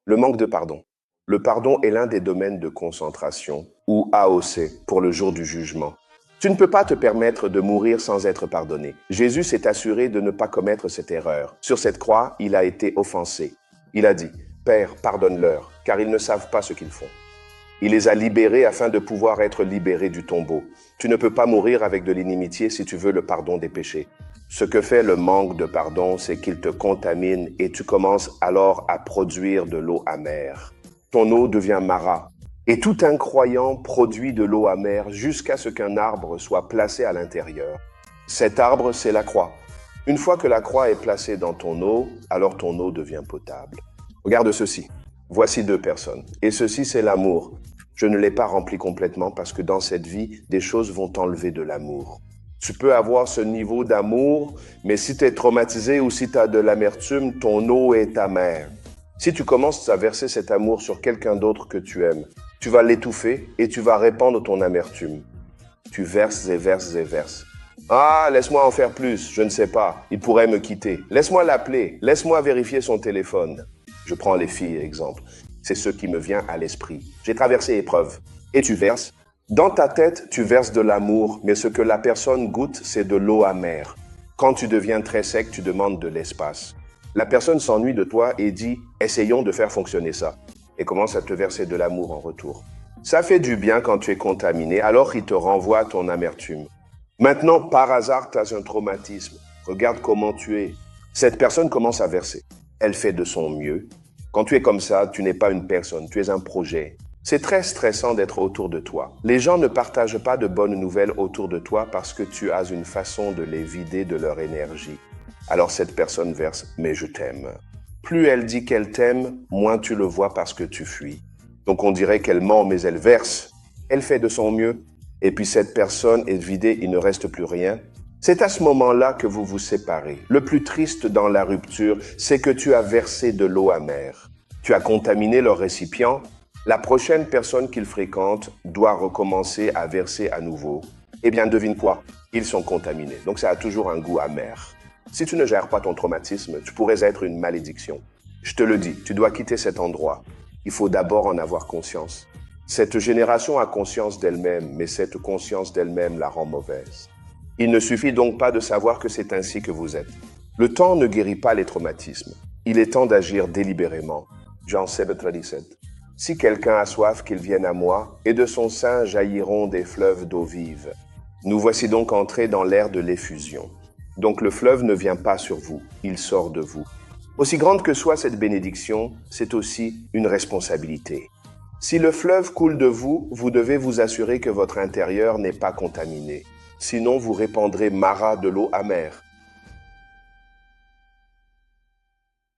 Le manque de pardon. Le pardon est l'un des domaines de concentration, ou AOC, pour le jour du jugement. Tu ne peux pas te permettre de mourir sans être pardonné. Jésus s'est assuré de ne pas commettre cette erreur. Sur cette croix, il a été offensé. Il a dit, « Père, pardonne-leur, car ils ne savent pas ce qu'ils font. » Il les a libérés afin de pouvoir être libérés du tombeau. Tu ne peux pas mourir avec de l'inimitié si tu veux le pardon des péchés. Ce que fait le manque de pardon, c'est qu'il te contamine et tu commences alors à produire de l'eau amère. Ton eau devient marat. Et tout incroyant produit de l'eau amère jusqu'à ce qu'un arbre soit placé à l'intérieur. Cet arbre, c'est la croix. Une fois que la croix est placée dans ton eau, alors ton eau devient potable. Regarde ceci. Voici deux personnes. Et ceci, c'est l'amour. Je ne l'ai pas rempli complètement parce que dans cette vie, des choses vont t'enlever de l'amour. Tu peux avoir ce niveau d'amour, mais si tu es traumatisé ou si tu as de l'amertume, ton eau est amère. Si tu commences à verser cet amour sur quelqu'un d'autre que tu aimes, tu vas l'étouffer et tu vas répandre ton amertume. Tu verses et verses et verses. Ah, laisse-moi en faire plus, je ne sais pas, il pourrait me quitter. Laisse-moi l'appeler, laisse-moi vérifier son téléphone. Je prends les filles, exemple. C'est ce qui me vient à l'esprit. J'ai traversé épreuve. Et tu verses. Dans ta tête, tu verses de l'amour, mais ce que la personne goûte, c'est de l'eau amère. Quand tu deviens très sec, tu demandes de l'espace. La personne s'ennuie de toi et dit « essayons de faire fonctionner ça » et commence à te verser de l'amour en retour. Ça fait du bien quand tu es contaminé, alors il te renvoie ton amertume. Maintenant, par hasard, tu as un traumatisme. Regarde comment tu es. Cette personne commence à verser. Elle fait de son mieux. Quand tu es comme ça, tu n'es pas une personne, tu es un projet. C'est très stressant d'être autour de toi. Les gens ne partagent pas de bonnes nouvelles autour de toi parce que tu as une façon de les vider de leur énergie. Alors cette personne verse « mais je t'aime ». Plus elle dit qu'elle t'aime, moins tu le vois parce que tu fuis. Donc on dirait qu'elle ment, mais elle verse. Elle fait de son mieux. Et puis cette personne est vidée, il ne reste plus rien. C'est à ce moment-là que vous vous séparez. Le plus triste dans la rupture, c'est que tu as versé de l'eau amère. Tu as contaminé leur récipient. La prochaine personne qu'ils fréquentent doit recommencer à verser à nouveau. Eh bien, devine quoi? Ils sont contaminés. Donc ça a toujours un goût amer. Si tu ne gères pas ton traumatisme, tu pourrais être une malédiction. Je te le dis, tu dois quitter cet endroit. Il faut d'abord en avoir conscience. Cette génération a conscience d'elle-même, mais cette conscience d'elle-même la rend mauvaise. Il ne suffit donc pas de savoir que c'est ainsi que vous êtes. Le temps ne guérit pas les traumatismes. Il est temps d'agir délibérément. Jean 7,17. Si quelqu'un a soif, qu'il vienne à moi, et de son sein jailliront des fleuves d'eau vive. Nous voici donc entrés dans l'ère de l'effusion. Donc le fleuve ne vient pas sur vous, il sort de vous. Aussi grande que soit cette bénédiction, c'est aussi une responsabilité. Si le fleuve coule de vous, vous devez vous assurer que votre intérieur n'est pas contaminé. Sinon, vous répandrez marat de l'eau amère.